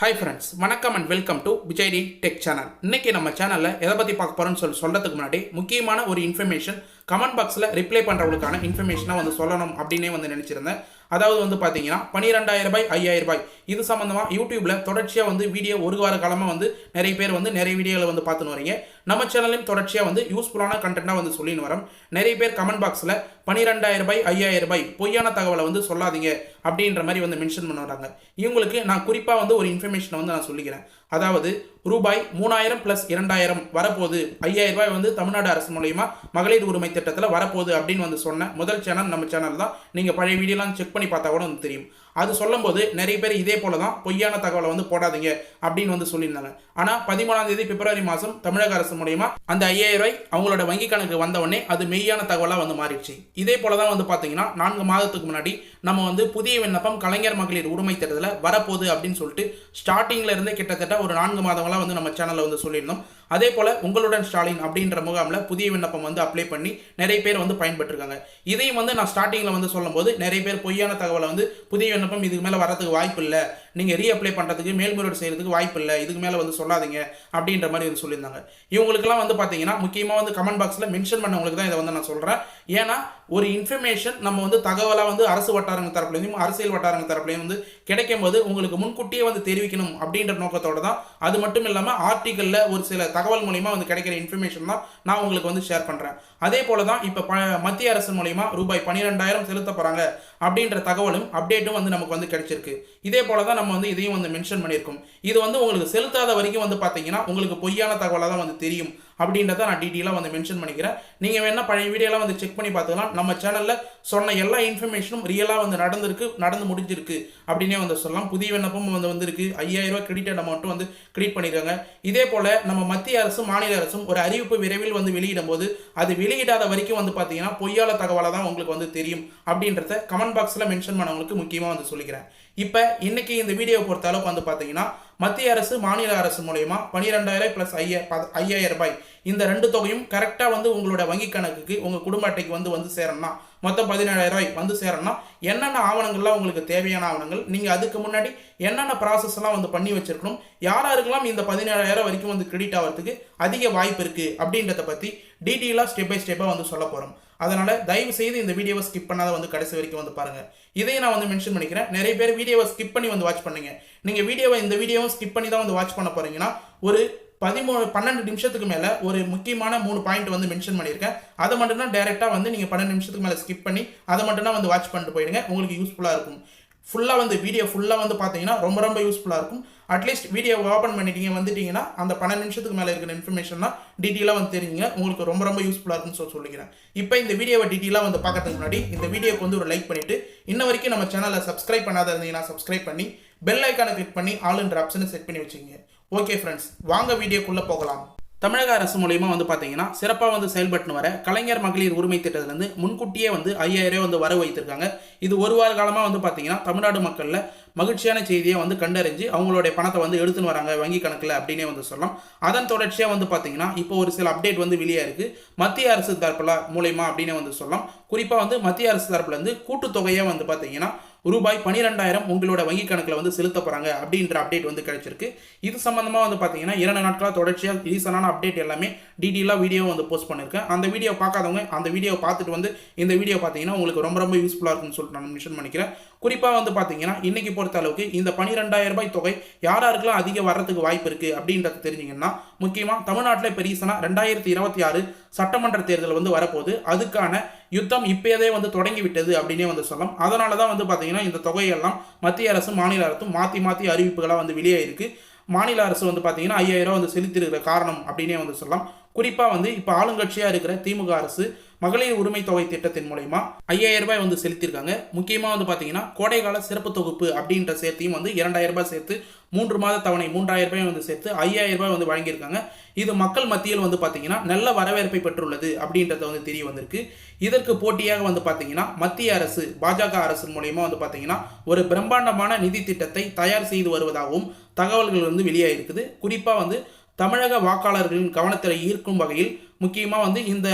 Hi friends, வணக்கம் and welcome to விஜய்டி tech channel. இன்னைக்கு நம்ம சேனலில் எதை பற்றி பார்க்க போகிறோம்னு சொல்கிறதுக்கு முன்னாடி முக்கியமான ஒரு இன்ஃபர்மேஷன் கமெண்ட் பாக்ஸில் ரிப்ளை பண்ணுறவங்களுக்கான இன்ஃபர்மேஷனாக சொல்லணும் அப்படின்னே நினச்சிருந்தேன். அதாவது பார்த்தீங்கன்னா 12,000 ரூபாய் 5,000 ரூபாய் இது சம்மந்தமாக யூடியூப்பில் தொடர்ச்சியாக வீடியோ ஒரு வார காலமாக நிறைய பேர் நிறைய வீடியோவில் பார்த்துன்னு வரீங்க. நம்ம சேனலையும் தொடர்ச்சியாக யூஸ்ஃபுல்லான கண்டென்ட்டாக சொல்லின்னு வரோம். நிறைய பேர் கமெண்ட் பாக்ஸில் 12,000 ரூபாய் 5,000 ரூபாய் பொய்யான தகவலை சொல்லாதீங்க அப்படின்ற மாதிரி மென்ஷன் பண்ண வராங்க. இவங்களுக்கு நான் குறிப்பாக ஒரு இன்ஃபர்மேஷனை நான் சொல்லிக்கிறேன். அதாவது ரூபாய் 3,000 + 2,000 வரப்போகுது, 5,000 ரூபாய் தமிழ்நாடு அரசு மூலயமா மகளிர் உரிமை திட்டத்தில் வரப்போகுது அப்படின்னு சொன்ன முதல் சேனல் நம்ம சேனல் தான். நீங்கள் பழைய வீடியோலாம் செக் பண்ணி பார்த்தா கூட தெரியும். அது சொல்லும் போது நிறைய பேர் இதே போல தான் பொய்யான தகவலை போடாதீங்க அப்படின்னு சொல்லியிருந்தாங்க. ஆனால் 13ஆம் தேதி பிப்ரவரி மாதம் தமிழக அரசு மூலயமா அந்த 5,000 ரூபாய் அவங்களோட வங்கி கணக்கு வந்த உடனே அது மெய்யான தகவலாக மாறிடுச்சு. இதே போல தான் பார்த்தீங்கன்னா 4 மாதத்துக்கு முன்னாடி நம்ம புதிய விண்ணப்பம் கலைஞர் மகளிர் உரிமை திட்டத்தில் வரப்போகுது அப்படின்னு சொல்லிட்டு ஸ்டார்டிங்கில் இருந்தே கிட்டத்தட்ட ஒரு 4 மாதங்களாக நம்ம சேனலில் சொல்லியிருந்தோம். அதே போல் உங்களுடன் ஸ்டாலின் அப்படின்ற முகாமில் புதிய விண்ணப்பம் அப்ளை பண்ணி நிறைய பேர் பயன்பட்டுருக்காங்க. இதையும் நான் ஸ்டார்டிங்கில் சொல்லும்போது நிறைய பேர் பொய்யான தகவலை புதிய விண்ணப்பம் இதுக்கு மேலே வரதுக்கு வாய்ப்பு இல்லை, நீங்கள் ரீஅப்ளை பண்ணுறதுக்கு மேல்முறையீடு செய்கிறதுக்கு வாய்ப்பு இல்லை, இதுக்கு மேலே சொல்லாதீங்க அப்படின்ற மாதிரி சொல்லியிருந்தாங்க. இவங்களுக்குலாம் பார்த்தீங்கன்னா முக்கியமாக கமெண்ட் பாக்ஸில் மென்ஷன் பண்ணவங்களுக்கு தான் இதை நான் சொல்கிறேன். ஏன்னா ஒரு இன்ஃபர்மேஷன் நம்ம தகவலாக அரசு வட்டாரங்கள் தரப்புலேயும் அரசியல் வட்டாரங்கள் தரப்புலேயும் கிடைக்கும் போது உங்களுக்கு முன்கூட்டியே தெரிவிக்கணும் அப்படின்ற நோக்கத்தோடு தான். அது மட்டும் இல்லாமல் ஆர்டிக்கலில் ஒரு சில தகவல் மூலிமா கிடைக்கிற இன்ஃபர்மேஷன் தான் நான் உங்களுக்கு ஷேர் பண்ணுறேன். அதே போல தான் இப்போ மத்திய அரசு மூலிமா ரூபாய் 12,000 செலுத்த போகிறாங்க அப்படின்ற தகவலும் அப்டேட்டும் நமக்கு கிடைச்சிருக்கு. இதே போல தான் நம்ம இதையும் மென்ஷன் பண்ணியிருக்கோம். இது உங்களுக்கு செலுத்தாத வரைக்கும் பார்த்தீங்கன்னா உங்களுக்கு பொய்யான தகவலாக தான் தெரியும் அப்படின்றத நான் டீட்டெயிலாக மென்ஷன் பண்ணிக்கிறேன். நீங்கள் வேணால் பழைய வீடியோலாம் செக் பண்ணி பார்த்துக்கலாம். நம்ம சேனலில் சொன்ன எல்லா இன்ஃபர்மேஷனும் ரியலாக நடந்து முடிஞ்சிருக்கு அப்படின்னே சொல்லலாம். புதிய விண்ணப்பம் வந்திருக்கு, 5,000 ரூபாய் கிரெடிட் அமௌண்ட்டும் கிரெடிட் பண்ணியிருக்காங்க. இதே போல் நம்ம மத்திய அரசும் மாநில அரசும் ஒரு அறிவிப்பு விரைவில் வெளியிடும் போது அது வெளியிடாத வரைக்கும் பார்த்தீங்கன்னா பொய்யால தகவலாக தான் உங்களுக்கு தெரியும் அப்படின்றத கமெண்ட் பாக்ஸில் மென்ஷன் பண்ணவங்களுக்கு முக்கியமாக சொல்லிக்கிறேன். இப்போ இன்னைக்கு இந்த வீடியோ பொறுத்த அளவுக்கு பார்த்தீங்கன்னா மத்திய அரசு மாநில அரசு மூலயமா 12,000 + 5,000 ரூபாய் இந்த ரெண்டு தொகையும் கரெக்டாக உங்களோட வங்கி கணக்குக்கு உங்கள் குடும்ப அட்டைக்கு வந்து சேரணும்னா மொத்தம் 17,000 ரூபாய் சேரணும்னா என்னென்ன ஆவணங்கள்லாம் உங்களுக்கு தேவையான ஆவணங்கள், நீங்கள் அதுக்கு முன்னாடி என்னென்ன ப்ராசஸ்லாம் பண்ணி வச்சிருக்கணும், யாருக்கெல்லாம் இந்த 17,000 வரைக்கும் கிரெடிட் ஆகிறதுக்கு அதிக வாய்ப்பு இருக்குது அப்படின்றத பற்றி டீட்டெயிலாக ஸ்டெப் பை ஸ்டெப்பாக சொல்ல போகிறோம். அதனால் தயவு செய்து இந்த வீடியோவை ஸ்கிப் பண்ணாத கடைசி வரைக்கும் பாருங்கள். இதையும் நான் மென்ஷன் பண்ணிக்கிறேன். நிறைய பேர் வீடியோவை ஸ்கிப் பண்ணி வாட்ச் பண்ணுங்க. நீங்கள் இந்த வீடியோவை ஸ்கிப் பண்ணி தான் வாட்ச் பண்ண போகிறீங்கன்னா ஒரு 12 நிமிஷத்துக்கு மேலே ஒரு முக்கியமான 3 பாயிண்ட் மென்ஷன் பண்ணியிருக்கேன். அதை மட்டும் தான் டேரெக்டாக நீங்கள் 12 நிமிஷத்துக்கு மேலே ஸ்கிப் பண்ணி அதை மட்டும் தான் வாட்ச் பண்ணிட்டு போயிடுங்க. உங்களுக்கு யூஸ்ஃபுல்லாக இருக்கும். ஃபுல்லாக வீடியோ ஃபுல்லாக பார்த்தீங்கன்னா ரொம்ப ரொம்ப யூஸ்ஃபுல்லாக இருக்கும். அட்லீஸ்ட் வீடியோ ஓப்பன் பண்ணிட்டீங்க வந்துட்டீங்கன்னா அந்த 12 நிமிஷத்துக்கு மேலே இருக்கிற இன்ஃபர்மேஷன்லாம் டீட்டெயிலாக தெரிஞ்சுங்க. உங்களுக்கு ரொம்ப ரொம்ப யூஸ்ஃபுல்லாக இருக்குன்னு சொல்லிக்கிறேன். இப்போ இந்த வீடியோவை டீட்டெயிலாக பார்க்கறதுக்கு முன்னாடி இந்த வீடியோக்கு ஒரு லைக் பண்ணிவிட்டு இன்ன வரைக்கும் நம்ம சேனலை சப்ஸ்கிரைப் பண்ணாத இருந்தீங்கன்னா சப்ஸ்கிரைப் பண்ணி பெல் ஐக்கானை கிளிக் பண்ணி ஆல்ன்ற ஆப்ஷனை செட் பண்ணி வச்சுங்க. ஓகே ஃப்ரெண்ட்ஸ், வாங்க வீடியோக்குள்ளே போகலாம். தமிழக அரசு மூலயமா பார்த்தீங்கன்னா சிறப்பாக செயல்பட்டு வர கலைஞர் மகளிர் உரிமை திட்டத்திலேருந்து முன்கூட்டியே 5,000 ரூபாய் வர வைத்திருக்காங்க. இது ஒரு வார காலமாக பார்த்தீங்கன்னா தமிழ்நாடு மக்களில் மகிழ்ச்சியான செய்தியை கண்டறிஞ்சு அவங்களுடைய பணத்தை எடுத்துன்னு வராங்க வங்கி கணக்கில் அப்படின்னே சொல்லலாம். அதன் தொடர்ச்சியாக பார்த்தீங்கன்னா இப்போ ஒரு சில அப்டேட் வெளியாக இருக்குது. மத்திய அரசு தரப்பில் மூலயமா அப்படின்னு சொல்லலாம். குறிப்பாக மத்திய அரசு தரப்புலேருந்து கூட்டுத்தொகையை பார்த்தீங்கன்னா ரூபாய் 12,000 உங்களோட வங்கி கணக்கில் செலுத்த போகிறாங்க அப்படின்ற அப்டேட் கிடைச்சிருக்கு. இது சம்மந்தமாக பார்த்தீங்கன்னா 2 நாட்களாக தொடர்ச்சியாக ரீசனான அப்டேட் எல்லாமே டீட்டெயிலாக வீடியோ போஸ்ட் பண்ணியிருக்கேன். அந்த வீடியோ பார்க்காதவங்க அந்த வீடியோ பார்த்துட்டு இந்த வீடியோ பார்த்தீங்கன்னா உங்களுக்கு ரொம்ப ரொம்ப யூஸ்ஃபுல்லாக இருக்குன்னு சொல்லிட்டு நான் மென்ஷன் பண்ணிக்கிறேன். குறிப்பாக பார்த்தீங்கன்னா இன்னைக்கு பொறுத்த அளவுக்கு இந்த 12,000 ரூபாய் தொகை யாருக்கெல்லாம் அதிக வர்றதுக்கு வாய்ப்பு இருக்குது அப்படின்றத தெரிஞ்சிங்கன்னா முக்கியமாக தமிழ்நாட்டில் இப்போ ரீசனாக 2026 சட்டமன்ற தேர்தல் வரப்போகுது. அதுக்கான யுத்தம் இப்போதே தொடங்கி விட்டது அப்படின்னே சொல்லலாம். அதனால தான் பார்த்தீங்கன்னா இந்த தொகையெல்லாம் மத்திய அரசு மாநில அரசும் மாற்றி அறிவிப்புகளாக வெளியே இருக்குது. மாநில அரசு பார்த்தீங்கன்னா 5,000 ரூபாய் செலுத்திருக்கிற காரணம் அப்படின்னே சொல்லலாம். குறிப்பாக இப்போ ஆளுங்கட்சியாக இருக்கிற திமுக அரசு மகளிர் உரிமை தொகை திட்டத்தின் மூலயமா 5,000 ரூபாய் செலுத்தியிருக்காங்க. முக்கியமாக பார்த்தீங்கன்னா கோடைகால சிறப்பு தொகுப்பு அப்படின்ற சேர்த்தையும் 2,000 ரூபாய் சேர்த்து 3 மாத தவணை 3,000 ரூபாய் சேர்த்து 5,000 ரூபாய் வழங்கியிருக்காங்க. இது மக்கள் மத்தியில் பார்த்தீங்கன்னா நல்ல வரவேற்பை பெற்றுள்ளது அப்படின்றத தெரிய வந்திருக்கு. இதற்கு போட்டியாக பார்த்தீங்கன்னா மத்திய அரசு பாஜக அரசு மூலயமா பார்த்தீங்கன்னா ஒரு பிரம்மாண்டமான நிதி திட்டத்தை தயார் செய்து வருவதாகவும் தகவல்கள் வெளியாக இருக்குது. குறிப்பாக தமிழக வாக்காளர்களின் கவனத்தில் ஈர்க்கும் வகையில் முக்கியமாக இந்த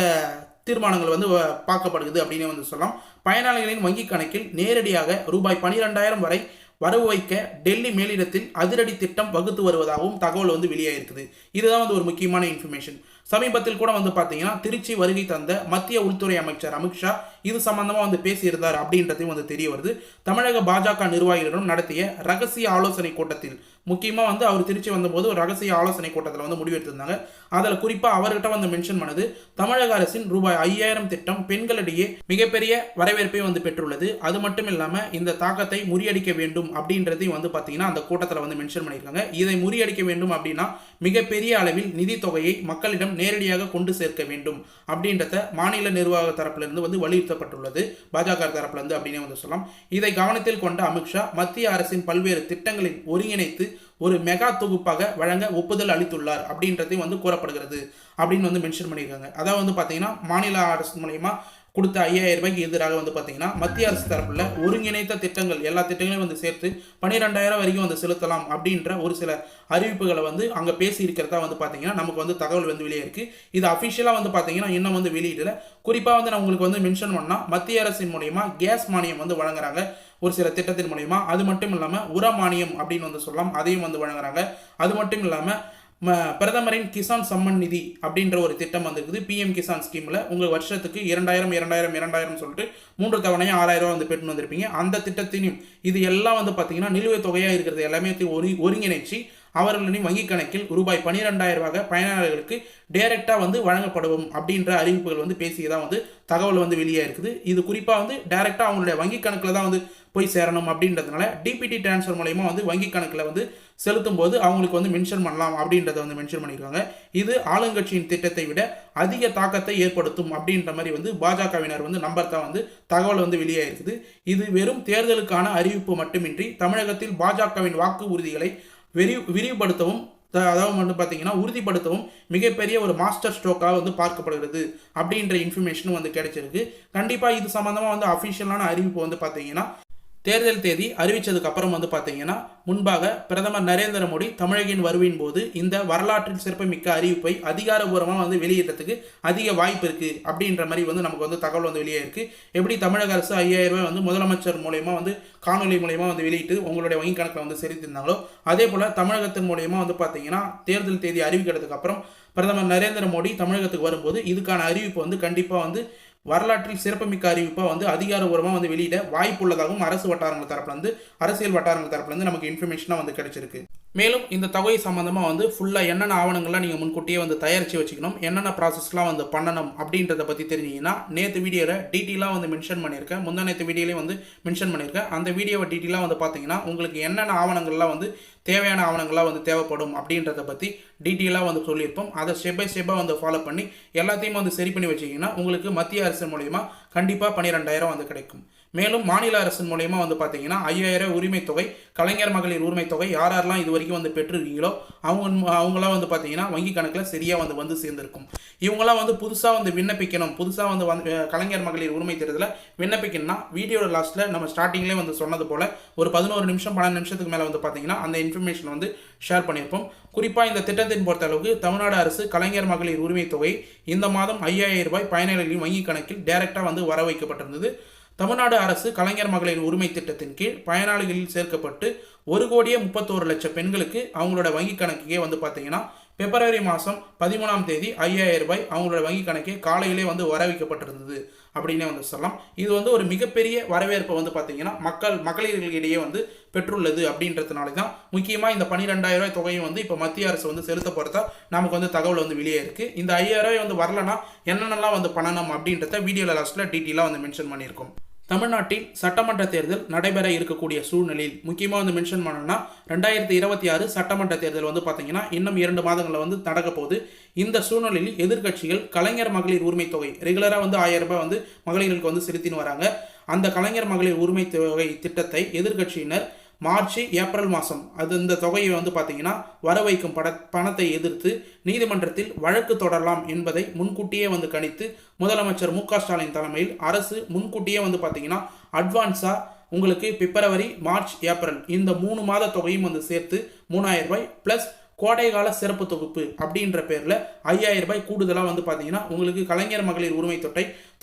தீர்மானங்கள் பார்க்கப்படுகிறது அப்படின்னு சொல்லலாம். பயனாளிகளின் வங்கி கணக்கில் நேரடியாக ரூபாய் 12,000 வரை வரவு வைக்க டெல்லி மேலிடத்தில் அதிரடி திட்டம் வகுத்து வருவதாகவும் தகவல் வந்து வெளியாயிருக்குது. இதுதான் வந்து ஒரு முக்கியமான இன்ஃபர்மேஷன். சமீபத்தில் கூட வந்து பார்த்தீங்கன்னா திருச்சி வருகை தந்த மத்திய உள்துறை அமைச்சர் அமித்ஷா இது சம்பந்தமா வந்து பேசியிருந்தார் அப்படின்றதையும் வந்து தெரிய வருது. தமிழக பாஜக நிர்வாகிகளிடம் நடத்திய ரகசிய ஆலோசனை கூட்டத்தில் முக்கியமாக வந்து அவர் திருச்சி வந்தபோது ஒரு ரகசிய ஆலோசனை கூட்டத்தில் வந்து முடிவெடுத்திருந்தாங்க. அதில் குறிப்பாக அவர்கிட்ட வந்து மென்ஷன் பண்ணது தமிழக அரசின் ரூபாய் 5000 திட்டம் பெண்களிடையே மிகப்பெரிய வரவேற்பை வந்து பெற்றுள்ளது. அது மட்டும் இல்லாமல் இந்த தாக்கத்தை முறியடிக்க வேண்டும் அப்படின்றதையும் வந்து பார்த்தீங்கன்னா அந்த கூட்டத்தில் வந்து மென்ஷன் பண்ணியிருக்காங்க. இதை முறியடிக்க வேண்டும் அப்படின்னா மிகப்பெரிய அளவில் நிதி தொகையை மக்களிடம் நேரடியாக கொண்டு சேர்க்க வேண்டும் அப்படின்றத மாநில நிர்வாக தரப்பிலிருந்து வந்து வலியுறுத்தப்பட்டுள்ளது, பாஜக தரப்பிலிருந்து அப்படின்னு வந்து சொல்லலாம். இதை கவனத்தில் கொண்ட அமித்ஷா மத்திய அரசின் பல்வேறு திட்டங்களை ஒருங்கிணைத்து ஒரு மெகா தொகுப்பாக வழங்க ஒப்புதல் அளித்துள்ளார் அப்படின்றதையும் வந்து கூறப்படுகிறது அப்படின்னு வந்து மென்ஷன் பண்ணியிருக்காங்க. அதாவது வந்து பார்த்தீங்கன்னா மாநில அரசு மூலயமா கொடுத்த 5000 ரூபாய்க்கு எதிராக வந்து பார்த்தீங்கன்னா மத்திய அரசு தரப்புல ஒருங்கிணைத்த திட்டங்கள் எல்லா திட்டங்களையும் வந்து சேர்த்து 12000 வரைக்கும் வந்து செலுத்தலாம் அப்படின்ற ஒரு சில அறிவிப்புகளை வந்து அங்கே பேசி இருக்கிறதா வந்து பார்த்தீங்கன்னா நமக்கு வந்து தகவல் வந்து வெளியே இருக்குது. இது அஃபிஷியலாக வந்து பார்த்தீங்கன்னா இன்னும் வந்து வெளியிடல. குறிப்பாக வந்து நான் உங்களுக்கு வந்து மென்ஷன் பண்ணால் மத்திய அரசின் மூலயமா கேஸ் மானியம் வந்து வழங்குறாங்க ஒரு சில திட்டத்தின் மூலயமா. அது மட்டும் இல்லாமல் உர மானியம் அப்படின்னு வந்து சொல்லலாம், அதையும் வந்து வழங்குறாங்க. அது மட்டும் இல்லாமல் பிரதமரின் கிசான் சம்மன் நிதி அப்படின்ற ஒரு திட்டம் வந்துருக்குது. பிஎம் கிசான் ஸ்கீமில் உங்கள் வருஷத்துக்கு 2000 சொல்லிட்டு 3 தவணையாக 6000 ரூபா வந்து பெற்று வந்திருப்பீங்க. அந்த திட்டத்தினையும் இது எல்லாம் வந்து பார்த்தீங்கன்னா நிலுவைத் தொகையாக இருக்கிறது எல்லாமே ஒருங்கிணைச்சு அவர்களின் வங்கி கணக்கில் ரூபாய் 12000 பயனாளர்களுக்கு டைரெக்டாக வந்து வழங்கப்படும் அப்படின்ற அறிவிப்புகள் வந்து பேசியதான் வந்து தகவல் வந்து வெளியே இருக்குது. இது குறிப்பாக வந்து டைரெக்டாக அவங்களுடைய வங்கி கணக்கில் தான் வந்து போய் சேரணும் அப்படின்றதுனால டிபிடி டிரான்ஸ்ஃபர் மூலயமா வந்து வங்கி கணக்கில் வந்து செலுத்தும் போது அவங்களுக்கு வந்து மென்ஷன் பண்ணலாம் அப்படின்றத வந்து மென்ஷன் பண்ணியிருக்காங்க. இது ஆளுங்கட்சியின் திட்டத்தை விட அதிக தாக்கத்தை ஏற்படுத்தும் அப்படின்ற மாதிரி வந்து பாஜகவினர் வந்து நம்பர்த்தா வந்து தகவல் வந்து வெளியே இருக்குது. இது வெறும் தேர்தலுக்கான அறிவிப்பு மட்டுமின்றி தமிழகத்தில் பாஜகவின் வாக்கு உறுதிகளை விரிவுபடுத்தவும் அதாவது வந்து பார்த்தீங்கன்னா உறுதிப்படுத்தவும் மிகப்பெரிய ஒரு மாஸ்டர் ஸ்ட்ரோக்காக வந்து பார்க்கப்படுகிறது அப்படின்ற இன்ஃபர்மேஷனும் வந்து கிடைச்சிருக்கு. கண்டிப்பாக இது சம்மந்தமாக வந்து அஃபிஷியலான அறிவிப்பு வந்து பார்த்தீங்கன்னா தேர்தல் தேதி அறிவித்ததுக்கு அப்புறம் வந்து பார்த்தீங்கன்னா முன்பாக பிரதமர் நரேந்திர மோடி தமிழகின் வருவின் போது இந்த வரலாற்றில் சிறப்புமிக்க அறிவிப்பை அதிகாரபூர்வமாக வந்து வெளியிடறதுக்கு அதிக வாய்ப்பு இருக்குது அப்படின்ற மாதிரி வந்து நமக்கு வந்து தகவல் வந்து வெளியே இருக்குது. எப்படி தமிழக அரசு 5000 ரூபாய் வந்து முதலமைச்சர் மூலயமா வந்து காணொலி மூலயமா வந்து வெளியிட்டு உங்களுடைய வங்கி கணக்கில் வந்து செலுத்தியிருந்தாங்களோ அதே போல் தமிழகத்தின் மூலயமா வந்து பார்த்தீங்கன்னா தேர்தல் தேதி அறிவிக்கிறதுக்கு அப்புறம் பிரதமர் நரேந்திர மோடி தமிழகத்துக்கு வரும்போது இதுக்கான அறிவிப்பு வந்து கண்டிப்பாக வந்து வரலாற்றில் சிறப்புமிக்க அறிவிப்பாக வந்து அதிகாரபூர்வமாக வந்து வெளியிட வாய்ப்புள்ளதாகவும் அரசியல் வட்டாரங்கள் தரப்புலேருந்து நமக்கு இன்ஃபர்மேஷனாக வந்து கிடைச்சிருக்கு. மேலும் இந்த தொகை சம்மந்தமாக வந்து ஃபுல்லாக என்னென்ன ஆவணங்கள்லாம் நீங்கள் முன்கூட்டியே வந்து தயாரித்து வச்சுக்கணும், என்னென்ன ப்ராசஸ்லாம் வந்து பண்ணணும் அப்படின்றத பற்றி தெரிஞ்சிங்கன்னா நேற்று வீடியோவில் டீட்டெயிலாக வந்து மென்ஷன் பண்ணியிருக்கேன். நேற்று வீடியோலேயும் வந்து மென்ஷன் பண்ணியிருக்கேன். அந்த வீடியோவை டீட்டெயிலாக வந்து பார்த்தீங்கன்னா உங்களுக்கு என்னென்ன ஆவணங்கள்லாம் வந்து தேவையான ஆவணங்கள்லாம் வந்து தேவைப்படும் அப்படின்றத பற்றி டீட்டெயிலாக வந்து சொல்லியிருப்போம். அதை ஸ்டெப் பை ஸ்டெப்பாக வந்து ஃபாலோ பண்ணி எல்லாத்தையும் வந்து சரி பண்ணி வச்சிங்கன்னா உங்களுக்கு மத்திய அரசு மூலயமா கண்டிப்பாக 12000 வந்து கிடைக்கும். மேலும் மாநில அரசின் மூலயமா வந்து பார்த்தீங்கன்னா 5000 உரிமை தொகை, கலைஞர் மகளிர் உரிமை தொகை யாரெல்லாம் இது வரைக்கும் வந்து பெற்றிருக்கீங்களோ அவங்களாம் வந்து பார்த்தீங்கன்னா வங்கி கணக்கில் சரியாக வந்து சேர்ந்துருக்கும். இவங்களாம் வந்து புதுசாக வந்து விண்ணப்பிக்கணும், புதுசாக வந்து கலைஞர் மகளிர் உரிமை திட்டத்தில் விண்ணப்பிக்கணும்னா வீடியோட லாஸ்ட்டில் நம்ம ஸ்டார்டிங்லேயே வந்து சொன்னது போல் ஒரு 11 நிமிஷம் 12 நிமிஷத்துக்கு மேலே வந்து பார்த்தீங்கன்னா அந்த இன்ஃபர்மேஷன் வந்து ஷேர் பண்ணியிருப்போம். குறிப்பாக இந்த திட்டத்தின் பொறுத்த அளவுக்கு தமிழ்நாடு அரசு கலைஞர் மகளிர் உரிமை தொகை இந்த மாதம் 5000 ரூபாய் பயனாளிகளின் வங்கி கணக்கில் டைரெக்டாக வந்து வர வைக்கப்பட்டிருந்தது. தமிழ்நாடு அரசு கலைஞர் மகளிர் உரிமை திட்டத்தின் கீழ் பயனாளிகளில் சேர்க்கப்பட்டு 1,31,00,000 பெண்களுக்கு அவங்களோட வங்கி கணக்குக்கே வந்து பார்த்தீங்கன்னா பிப்ரவரி மாதம் 13ஆம் தேதி 5000 ரூபாய் அவங்களோட வங்கி கணக்கே காலையிலே வந்து வர வைக்கப்பட்டிருந்தது அப்படின்னே வந்து சொல்லலாம். இது வந்து ஒரு மிகப்பெரிய வரவேற்பை வந்து பார்த்தீங்கன்னா மகளிர்களிடையே வந்து பெற்றுள்ளது அப்படின்றதுனால தான் முக்கியமாக இந்த 12000 ரூபாய் தொகையும் வந்து இப்போ மத்திய அரசு வந்து செலுத்த போகிறதா நமக்கு வந்து தகவல் வந்து வெளியே இருக்குது. இந்த 5000 ரூபாய் வந்து வரலன்னா என்னென்னலாம் வந்து பண்ணணும் அப்படின்றத வீடியோவில் லாஸ்ட்டில் டீட்டெயிலாக வந்து மென்ஷன் பண்ணியிருக்கோம். தமிழ்நாட்டில் சட்டமன்ற தேர்தல் நடைபெற இருக்கக்கூடிய சூழ்நிலையில் முக்கியமாக வந்து மென்ஷன் பண்ணணும்னா 2026 சட்டமன்ற தேர்தல் வந்து பார்த்தீங்கன்னா இன்னும் 2 மாதங்களில் வந்து நடக்க போகுது. இந்த சூழ்நிலையில் எதிர்க்கட்சிகள் கலைஞர் மகளிர் உரிமை தொகை ரெகுலராக வந்து 1000 ரூபாய் வந்து மகளிர்களுக்கு வந்து செலுத்தின்னு வராங்க. அந்த கலைஞர் மகளிர் உரிமை தொகை திட்டத்தை எதிர்க்கட்சியினர் மார்ச் ஏப்ரல் மாதம் இந்த தொகையை வந்து பார்த்தீங்கன்னா வர வைக்கும் பணத்தை எதிர்த்து நீதிமன்றத்தில் வழக்கு தொடரலாம் என்பதை முன்கூட்டியே வந்து கணித்து முதலமைச்சர் மு.க. ஸ்டாலின் தலைமையில் அரசு முன்கூட்டியே வந்து பார்த்தீங்கன்னா அட்வான்ஸாக உங்களுக்கு பிப்ரவரி மார்ச் ஏப்ரல் இந்த 3 மாத தொகையும் வந்து சேர்த்து 3000 ரூபாய் ப்ளஸ் கோடைகால சிறப்பு தொகுப்பு அப்படின்ற பேரில் 5000 ரூபாய் கூடுதலாக வந்து பார்த்தீங்கன்னா உங்களுக்கு கலைஞர் மகளிர் உரிமை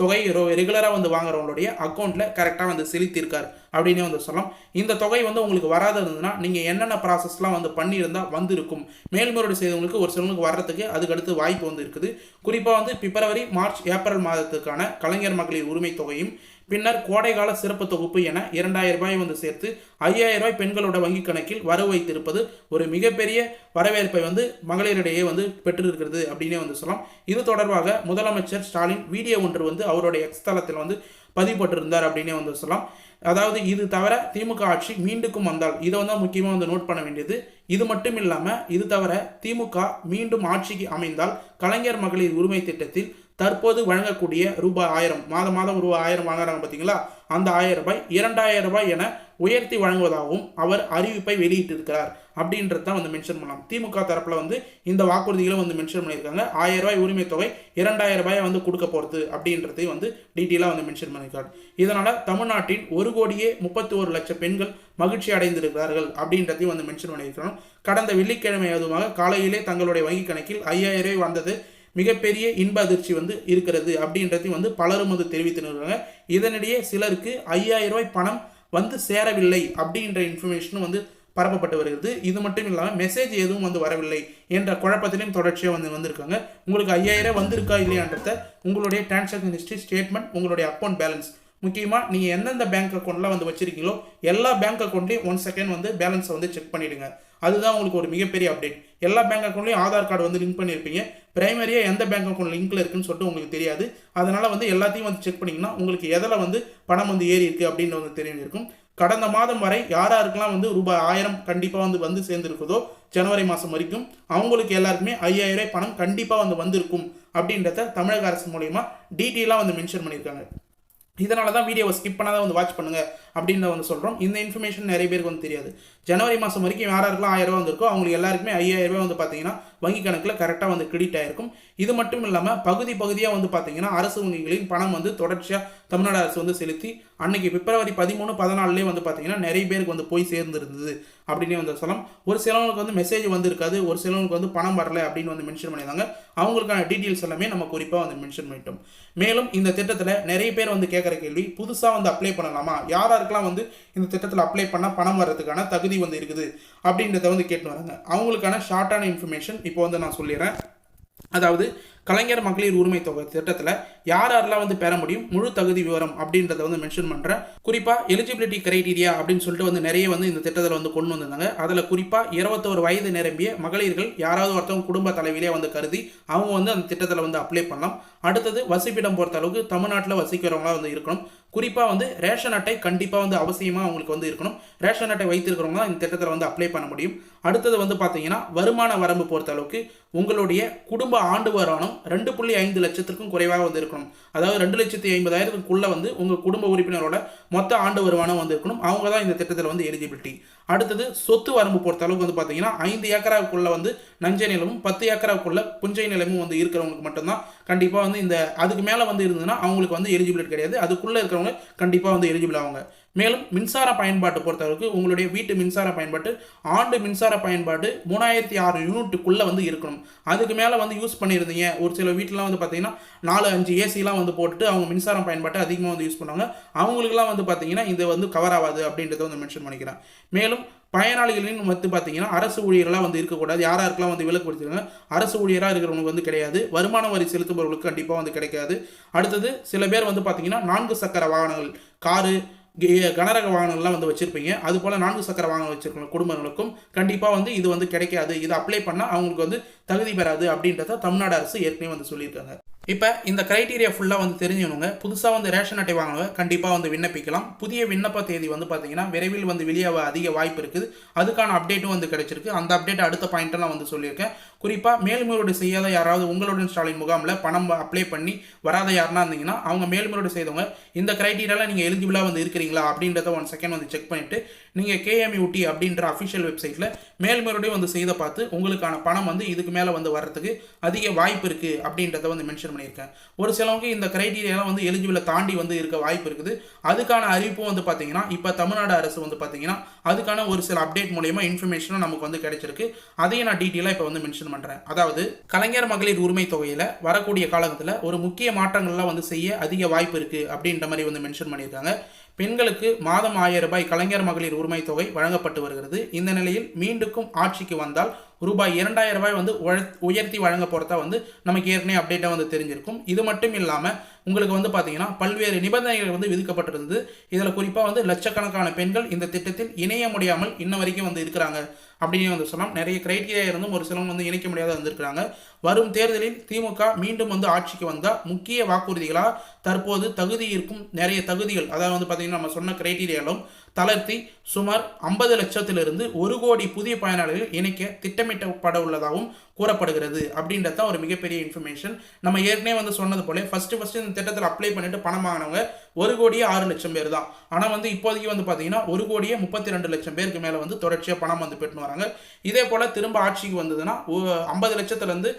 தொகை ரெகுலராக வந்து வாங்குறவங்களுடைய அக்கௌண்ட்டில் கரெக்டாக வந்து செலுத்தியிருக்கார் அப்படின்னே வந்து சொல்லலாம். இந்த தொகை வந்து உங்களுக்கு வராத இருந்ததுன்னா நீங்கள் என்னென்ன ப்ராசஸ்லாம் வந்து பண்ணியிருந்தால் வந்திருக்கும், மேல்முறையீடு செய்தவங்களுக்கு ஒரு சிலவங்களுக்கு வர்றதுக்கு அதுக்கு அடுத்து வாய்ப்பு வந்து இருக்குது. குறிப்பாக வந்து பிப்ரவரி, மார்ச், ஏப்ரல் மாதத்துக்கான கலைஞர் மகளிர் உரிமை தொகையும் பின்னர் கோடைகால சிறப்பு தொகுப்பு என 2000 ரூபாய் வந்து சேர்த்து 5000 ரூபாய் பெண்களோட வங்கி கணக்கில் வரவு வைத்திருப்பது ஒரு மிகப்பெரிய வரவேற்பை வந்து மகளிரிடையே வந்து பெற்றிருக்கிறது அப்படின்னே வந்து சொல்லலாம். இது தொடர்பாக முதலமைச்சர் ஸ்டாலின் வீடியோ ஒன்று வந்து அவருடைய எக்ஸ் தளத்தில் வந்து பதிவுபட்டிருந்தார் அப்படின்னே வந்து சொல்லலாம். அதாவது இது தவிர திமுக ஆட்சி மீண்டுக்கும் வந்தால் இதை வந்து முக்கியமாக வந்து நோட் பண்ண வேண்டியது. இது மட்டும் இல்லாமல் இது தவிர திமுக மீண்டும் ஆட்சிக்கு அமைந்தால் கலைஞர் மகளிர் உரிமை திட்டத்தில் தற்போது வழங்கக்கூடிய ரூபாய் 1000 மாதம் ரூபாய் 1000 வாங்குறாங்க பார்த்தீங்களா, அந்த 1000 ரூபாய் 2000 ரூபாய் என உயர்த்தி வழங்குவதாகவும் அவர் அறிவிப்பை வெளியிட்டிருக்கிறார் அப்படின்றது தான் வந்து மென்ஷன் பண்ணலாம். திமுக தரப்பில் வந்து இந்த வாக்குறுதிகளை வந்து மென்ஷன் பண்ணியிருக்காங்க. 1000 ரூபாய் உரிமை தொகை 2000 ரூபாயை வந்து கொடுக்க போகிறது அப்படின்றதையும் வந்து டீட்டெயிலாக வந்து மென்ஷன் பண்ணியிருக்காரு. இதனால் தமிழ்நாட்டின் 1,31,00,000 பெண்கள் மகிழ்ச்சி அடைந்திருக்கிறார்கள் அப்படின்றதையும் வந்து மென்ஷன் பண்ணியிருக்கிறோம். கடந்த வெள்ளிக்கிழமை அதுமாக காலையிலே தங்களுடைய வங்கி கணக்கில் 5000 ரூபாய் வந்தது மிகப்பெரிய இன்ப அதிர்ச்சி வந்து இருக்கிறது அப்படின்றதையும் வந்து பலரும் வந்து தெரிவித்திருக்காங்க. இதனிடையே சிலருக்கு 5000 ரூபாய் பணம் வந்து சேரவில்லை அப்படின்ற இன்ஃபர்மேஷனும் வந்து பரப்பப்பட்டு வருகிறது. இது மட்டும் இல்லாமல் மெசேஜ் எதுவும் வந்து வரவில்லை என்ற குழப்பத்திலையும் தொடர்ச்சியாக வந்திருக்காங்க. உங்களுக்கு 5000 வந்திருக்கா இல்லையான்றத உங்களுடைய டிரான்சாக்ஷன் ஹிஸ்ட்ரி ஸ்டேட்மெண்ட், உங்களுடைய அக்கௌண்ட் பேலன்ஸ், முக்கியமாக நீங்கள் எந்தெந்த பேங்க் அக்கௌண்ட்லாம் வந்து வச்சிருக்கீங்களோ எல்லா பேங்க் அக்கௌண்ட்லேயும் 1 செகண்ட் வந்து பேலன்ஸை வந்து செக் பண்ணிவிடுங்க. அதுதான் உங்களுக்கு ஒரு மிகப்பெரிய அப்டேட். எல்லா பேங்க் அக்கௌண்ட்லையும் ஆதார் கார்டு வந்து லிங்க் பண்ணியிருப்பீங்க. பிரைமரியாக எந்த பேங்க் அக்கௌண்ட் லிங்க்ல இருக்குன்னு சொல்லிட்டு உங்களுக்கு தெரியாது. அதனால் வந்து எல்லாத்தையும் வந்து செக் பண்ணிங்கன்னா உங்களுக்கு எதில் வந்து பணம் வந்து ஏறி இருக்குது அப்படின்னு வந்து தெரிஞ்சிருக்கும். கடந்த மாதம் வரை யாராருக்கெல்லாம் வந்து ரூபாய் 1000 கண்டிப்பாக வந்து சேர்ந்துருக்குதோ ஜனவரி மாதம் வரைக்கும் அவங்களுக்கு எல்லாருக்குமே 5000 ரூபாய் பணம் கண்டிப்பாக வந்திருக்கும் அப்படின்றத தமிழக அரசு மூலயமா டீட்டெயிலாக வந்து மென்ஷன் பண்ணியிருக்காங்க. இதனால தான் வீடியோவை ஸ்கிப் பண்ணாதான் வந்து வாட்ச் பண்ணுங்கள் அப்படின்னு வந்து சொல்கிறோம். இந்த இன்ஃபர்மேஷன் நிறைய பேருக்கு வந்து தெரியாது. ஜனவரி மாதம் வரைக்கும் யாராருக்கெல்லாம் 1000 ரூபா வந்திருக்கோ அவங்களுக்கு எல்லாருக்குமே 5000 ரூபாய் வந்து பார்த்தீங்கன்னா வங்கி கணக்கில் கரெக்டாக வந்து கிரெடிட் ஆகிருக்கும். இது மட்டும் இல்லாமல் பகுதியாக வந்து பார்த்தீங்கன்னா அரசு வங்கிகளின் பணம் வந்து தொடர்ச்சியாக தமிழ்நாடு அரசு வந்து செலுத்தி அன்னைக்கு பிப்ரவரி 13, 14 வந்து பார்த்தீங்கன்னா நிறைய பேருக்கு வந்து போய் சேர்ந்துருந்தது அப்படின்னு வந்து சொல்லலாம். ஒரு சிலவங்களுக்கு வந்து மெசேஜ் வந்து இருக்காது, ஒரு சிலவங்களுக்கு வந்து பணம் வரல அப்படின்னு வந்து மென்ஷன் பண்ணியிருந்தாங்க. அவங்களுக்கான டீட்டெயில்ஸ் எல்லாமே நம்ம குறிப்பாக வந்து மென்ஷன் பண்ணிட்டோம். மேலும் இந்த திட்டத்தில் நிறைய பேர் வந்து கேட்குற கேள்வி, புதுசாக வந்து அப்ளை பண்ணலாமா, யாராருக்கெல்லாம் வந்து இந்த திட்டத்தில் அப்ளை பண்ணால் பணம் வர்றதுக்கான தகுதி வந்து இருக்குது அப்படின்றத வந்து கேட்டு வராங்க. அவங்களுக்கான ஷார்ட்டான இன்ஃபர்மேஷன் இப்போ வந்து நான் சொல்லிடுறேன். அதாவது கலைஞர் மகளிர் உரிமை தொகை திட்டத்தில் யாரெல்லாம் வந்து பெற முடியும், முழு தகுதி விவரம் அப்படின்றத வந்து மென்ஷன் பண்ணுறேன். குறிப்பாக எலிஜிபிலிட்டி கிரைட்டீரியா அப்படின்னு சொல்லிட்டு வந்து நிறைய வந்து இந்த திட்டத்தில் வந்து கொண்டு வந்திருந்தாங்க. அதில் குறிப்பாக 21 வயது நிரம்பிய மகளிர்கள் யாராவது ஒருத்தவங்க குடும்ப தலைவிலே வந்து கருதி அவங்க வந்து அந்த திட்டத்தில் வந்து அப்ளை பண்ணலாம். அடுத்தது வசிப்பிடம் பொறுத்த அளவுக்கு தமிழ்நாட்டில் வசிக்கிறவங்களா வந்து இருக்கணும். குறிப்பாக வந்து ரேஷன் அட்டை கண்டிப்பாக வந்து அவசியமாக அவங்களுக்கு வந்து இருக்கணும். ரேஷன் அட்டை வைத்திருக்கிறவங்க தான் இந்த திட்டத்தில் வந்து அப்ளை பண்ண முடியும். அடுத்தது வந்து பார்த்தீங்கன்னா வருமான வரம்பு பொறுத்த அளவுக்கு உங்களுடைய குடும்ப ஆண்டு வருமானம் 2.5 லட்சத்திற்கும் குறைவாக வந்து இருக்கணும். அதாவது 2,50,000 வந்து உங்கள் குடும்ப உறுப்பினரோட மொத்த ஆண்டு வருமானம் வந்து இருக்கணும். அவங்க தான் இந்த திட்டத்தில் வந்து எலிஜிபிலிட்டி. அடுத்தது சொத்து வரம்பு பொறுத்த அளவுக்கு வந்து பார்த்தீங்கன்னா 5 ஏக்கராவுக்குள்ள வந்து நஞ்சை நிலமும் 10 ஏக்கராவுக்குள்ள புஞ்சை நிலமும் வந்து இருக்கிறவங்களுக்கு மட்டும்தான் கண்டிப்பாக வந்து இந்த அதுக்கு மேலே வந்து இருந்ததுன்னா அவங்களுக்கு வந்து எலிஜிபிலிட்டி கிடையாது. அதுக்குள்ளே இருக்கிறவங்க கண்டிப்பாக வந்து எலிஜிபிள் ஆவாங்க. மேலும் மின்சார பயன்பாட்டு பொறுத்தளவுக்கு உங்களுடைய வீட்டு மின்சார பயன்பாட்டு ஆண்டு மின்சார பயன்பாடு 3600 யூனிட்டுக்குள்ளே வந்து இருக்கணும். அதுக்கு மேலே வந்து யூஸ் பண்ணியிருந்தீங்க, ஒரு சில வீட்டிலாம் வந்து பார்த்தீங்கன்னா 4-5 ஏசிலாம் வந்து போட்டுட்டு அவங்க மின்சார பயன்பாட்டை அதிகமாக வந்து யூஸ் பண்ணுவாங்க. அவங்களுக்குலாம் வந்து பார்த்தீங்கன்னா இது வந்து கவர் ஆகாது அப்படின்றத வந்து மென்ஷன் பண்ணிக்கிறேன். மேலும் பயனாளிகளின் வந்து பார்த்தீங்கன்னா அரசு ஊழியர்களாக வந்து இருக்கக்கூடாது. யாராருக்கெல்லாம் வந்து விலக்கு கொடுத்துருக்காங்க, அரசு ஊழியராக இருக்கிறவங்களுக்கு வந்து கிடையாது. வருமான வரி செலுத்துபவர்களுக்கு கண்டிப்பாக வந்து கிடைக்காது. அடுத்தது சில பேர் வந்து பார்த்தீங்கன்னா 4 சக்கர வாகனங்கள், காரு, கனரக வாகனங்கள்லாம் வந்து வச்சுருப்பீங்க. அது போல் 4 சக்கர வாகனம் வச்சுருக்க குடும்பங்களுக்கும் கண்டிப்பாக வந்து இது வந்து கிடைக்காது. இது அப்ளை பண்ணால் அவங்களுக்கு வந்து தகுதி பெறாது அப்படின்றத தமிழ்நாடு அரசு ஏற்கனவே வந்து சொல்லியிருக்காங்க. இப்போ இந்த கிரைட்டீரியா ஃபுல்லாக வந்து தெரிஞ்சவங்க புதுசாக வந்து ரேஷன் அட்டை வாங்குவங்க கண்டிப்பாக வந்து விண்ணப்பிக்கலாம். புதிய விண்ணப்ப தேதி வந்து பார்த்தீங்கன்னா விரைவில் வந்து வெளியாக அதிக வாய்ப்பு இருக்குது. அதுக்கான அப்டேட்டும் வந்து கிடைச்சிருக்கு. அந்த அப்டேட் அடுத்த பாயிண்ட்டெல்லாம் வந்து சொல்லியிருக்கேன். குறிப்பாக மேல்முறையீடு செய்யாத யாராவது உங்களுடன் ஸ்டாலின் முகாமில் பணம் அப்ளை பண்ணி வராத யாருன்னா இருந்தீங்கன்னா அவங்க மேல்முறையீடு செய்தவங்க இந்த கிரைட்டீரியாவில் நீங்கள் எலிஜிபிளாக வந்து இருக்கிறீங்களா அப்படின்றத 1 செகண்ட் வந்து செக் பண்ணிவிட்டு நீங்கள் KMUT அப்படின்ற அஃபிஷியல் வெப்சைட்டில் மேல்முறையீடு வந்து செய்த பார்த்து உங்களுக்கான பணம் வந்து இதுக்கு மேலே வந்து வர்றதுக்கு அதிக வாய்ப்பு இருக்குது அப்படின்றத வந்து மென்ஷன் பண்ணியிருக்கேன். ஒரு சிலவங்க இந்த கிரைட்டீரியாலாம் வந்து எலிஜிபிளை தாண்டி வந்து இருக்க வாய்ப்பு இருக்குது. அதுக்கான அறிவிப்பும் வந்து பார்த்தீங்கன்னா இப்போ தமிழ்நாடு அரசு வந்து பார்த்தீங்கன்னா அதுக்கான ஒரு சில அப்டேட் மூலயமா இன்ஃபர்மேஷனும் நமக்கு வந்து கிடைச்சிருக்கு. அதையும் நான் டீட்டெயிலாக இப்போ வந்து மென்ஷன் பண்ணுறேன். அதாவது கலைஞர் மகளிர் உரிமை தொகையில் வரக்கூடிய காலகட்டத்தில் ஒரு முக்கிய மாற்றங்கள்லாம் வந்து செய்ய அதிக வாய்ப்பு இருக்குது அப்படின்ற மாதிரி வந்து மென்ஷன் பண்ணியிருக்காங்க. பெண்களுக்கு மாதம் 1000 ரூபாய் கலைஞர் மகளிர் உரிமை தொகை வழங்கப்பட்டு வருகிறது. இந்த நிலையில் மீண்டும் ஆட்சிக்கு வந்தால் ரூபாய் 2000 ரூபாய் வந்து உயர்த்தி வழங்க போகிறதா வந்து நமக்கு ஏற்கனவே அப்டேட்டாக வந்து தெரிஞ்சிருக்கும். இது மட்டும் இல்லாமல் உங்களுக்கு வந்து பார்த்தீங்கன்னா பல்வேறு நிபந்தனைகள் வந்து விதிக்கப்பட்டிருந்தது. இதில் குறிப்பாக வந்து லட்சக்கணக்கான பெண்கள் இந்த திட்டத்தில் இணைய முடியாமல் இன்ன வரைக்கும் வந்து இருக்கிறாங்க அப்படின்னு வந்து சொல்லலாம். நிறைய கிரைட்டீரியா இருந்தும் ஒரு சிலவங்க வந்து இணைக்க முடியாத வந்திருக்கிறாங்க. வரும் தேர்தலில் திமுக மீண்டும் வந்து ஆட்சிக்கு வந்தால் முக்கிய வாக்குறுதிகளாக தற்போது தகுதி இருக்கும் நிறைய தகுதிகள், அதாவது வந்து பார்த்தீங்கன்னா நம்ம சொன்ன கிரைட்டீரியாலும் தளர்த்தி சுமார் 50 லட்சத்திலிருந்து 1 கோடி புதிய பயனாளிகள் இணைக்க திட்டமிட்டப்பட உள்ளதாகவும் கூறப்படுகிறது. அப்படின்றது தான் ஒரு மிகப்பெரிய இன்ஃபர்மேஷன். நம்ம ஏற்கனவே வந்து சொன்னது போல ஃபர்ஸ்ட் இந்த திட்டத்தில் அப்ளை பண்ணிட்டு பணம் வாங்கினவங்க 1 கோடியே 6 லட்சம் பேர் தான். ஆனால் வந்து இப்போதைக்கு வந்து பார்த்தீங்கன்னா 1 கோடியே 32 லட்சம் பேருக்கு மேலே வந்து தொடர்ச்சியாக பணம் வந்து பெற்று வராங்க. இதே போல் திரும்ப ஆட்சிக்கு வந்ததுன்னா 50 லட்சத்துலேருந்து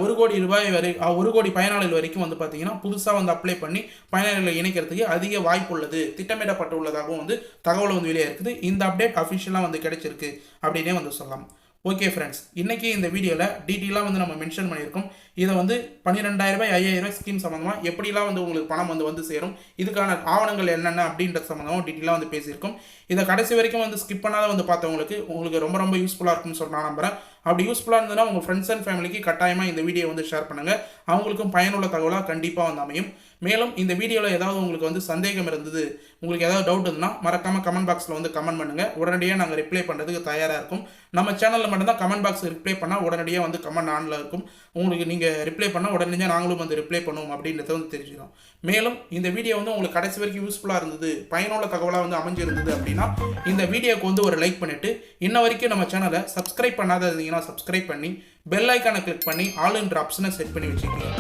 1 கோடி ரூபாய் வரை 1 கோடி பயனாளிகள் வரைக்கும் வந்து பார்த்தீங்கன்னா புதுசாக வந்து அப்ளை பண்ணி பயனாளிகளை இணைக்கிறதுக்கு அதிக வாய்ப்பு உள்ளது, திட்டமிடப்பட்டு உள்ளதாகவும் வந்து தகவல் வந்து வெளியே இருக்குது. இந்த அப்டேட் அஃபிஷியலாக வந்து கிடைச்சிருக்கு அப்படின்னே வந்து சொல்லலாம். ஓகே ஃப்ரெண்ட்ஸ், இன்றைக்கி இந்த வீடியோவில் டீட்டெயிலாக வந்து நம்ம மென்ஷன் பண்ணியிருக்கோம். இதை வந்து 12,000 ரூபாய் 5,000 ரூபாய் ஸ்கீம் சம்மந்தமாக எப்படிலாம் வந்து உங்களுக்கு பணம் வந்து சேரும், இதுக்கான ஆவணங்கள் என்னென்ன அப்படின்றது சம்மந்தமாக டீட்டெயிலாக வந்து பேசியிருக்கோம். இதை கடைசி வரைக்கும் வந்து ஸ்கிப் பண்ணாத வந்து பார்த்தவங்களுக்கு ரொம்ப ரொம்ப யூஸ்ஃபுல்லாக இருக்கும்னு சொல்ல நான் நம்புகிறேன். அப்படி யூஸ்ஃபுல்லாக இருந்ததுன்னா உங்கள் ஃப்ரெண்ட்ஸ் அண்ட் ஃபேமிலிக்கு கட்டாயமாக இந்த வீடியோ வந்து ஷேர் பண்ணுங்கள். அவங்களுக்கும் பயனுள்ள தகவலாக கண்டிப்பாக வந்து அமையும். மேலும் இந்த வீடியோவில் ஏதாவது உங்களுக்கு வந்து சந்தேகம் இருந்தது, உங்களுக்கு ஏதாவது டவுட் இருந்ததுன்னா மறக்காமல் கமெண்ட் பாக்ஸில் வந்து கமெண்ட் பண்ணுங்கள். உடனடியாக நாங்கள் ரிப்ளை பண்ணுறதுக்கு தயாராக இருக்கும். நம்ம சேனலில் மட்டும்தான் கமெண்ட் பாக்ஸ் ரிப்ளை பண்ணால் உடனடியாக வந்து கமெண்ட் ஆனில் இருக்கும். உங்களுக்கு நீங்கள் ரிப்ளை பண்ணால் உடனடியாக நாங்களும் வந்து ரிப்ளை பண்ணுவோம் அப்படின்றத வந்து தெரிஞ்சுக்கிறோம். மேலும் இந்த வீடியோ வந்து உங்களுக்கு கடைசி வரைக்கும் யூஸ்ஃபுல்லாக இருந்தது, பயனுள்ள தகவலாக வந்து அமைஞ்சிருந்தது அப்படின்னா இந்த வீடியோக்கு வந்து ஒரு லைக் பண்ணிவிட்டு இன்ன வரைக்கும் நம்ம சேனலை சப்ஸ்கிரைப் பண்ணாத இருந்தீங்கன்னா சப்ஸ்கிரைப் பண்ணி பெல் ஐக்கானை கிளிக் பண்ணி ஆல் என்ற ஆப்ஷனை செட் பண்ணி வச்சுக்கோங்க.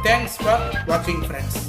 தேங்க்ஸ் ஃபார் வாட்சிங் ஃப்ரெண்ட்ஸ்.